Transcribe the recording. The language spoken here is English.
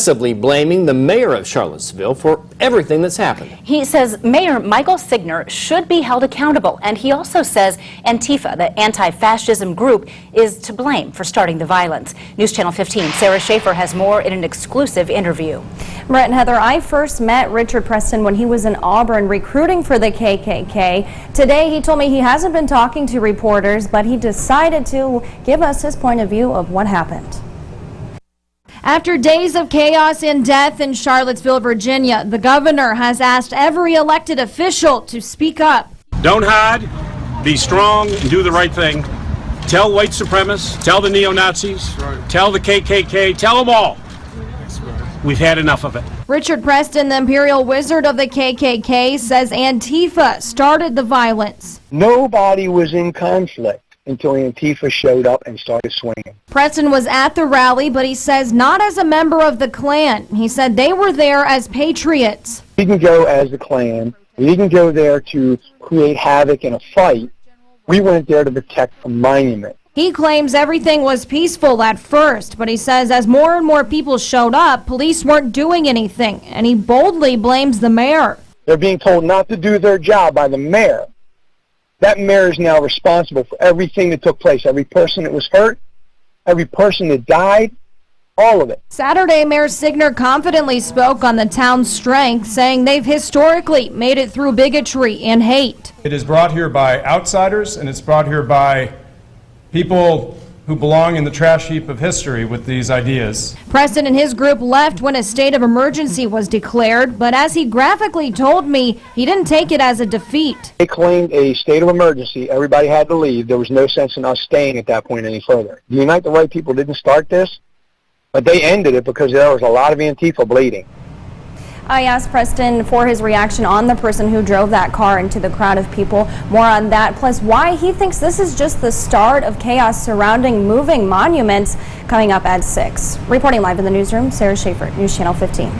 aggressively blaming the mayor of Charlottesville for everything that's happened. He says Mayor Michael Signer should be held accountable, and he also says Antifa, the anti-fascism group, is to blame for starting the violence. News Channel 15, Sarah Schaefer has more in an exclusive interview. Brett and Heather, I first met Richard Preston when he was in Auburn recruiting for the KKK. Today he told me he hasn't been talking to reporters, but he decided to give us his point of view of what happened. After days of chaos and death in Charlottesville, Virginia, the governor has asked every elected official to speak up. Don't hide, be strong, and do the right thing. Tell white supremacists, tell the neo-Nazis, tell the KKK, tell them all. We've had enough of it. Richard Preston, the Imperial Wizard of the KKK, says Antifa started the violence. Nobody was in conflict until Antifa showed up and started swinging. Preston was at the rally, but he says not as a member of the Klan. He said they were there as patriots. We didn't go as the Klan. We didn't go there to create havoc in a fight. We went there to protect a monument. He claims everything was peaceful at first, but he says as more and more people showed up, police weren't doing anything, and he boldly blames the mayor. They're being told not to do their job by the mayor. That mayor is now responsible for everything that took place, every person that was hurt, every person that died, all of it. Saturday, Mayor Signer confidently spoke on the town's strength, saying they've historically made it through bigotry and hate. It is brought here by outsiders, and it's brought here by people who belong in the trash heap of history with these ideas. Preston and his group left when a state of emergency was declared, but as he graphically told me, he didn't take it as a defeat. They claimed a state of emergency. Everybody had to leave. There was no sense in us staying at that point any further. The Unite the Right people didn't start this, but they ended it because there was a lot of Antifa bleeding. I asked Preston for his reaction on the person who drove that car into the crowd of people. More on that, plus why he thinks this is just the start of chaos surrounding moving monuments, coming up at 6. Reporting live in the newsroom, Sarah Schaefer, News Channel 15.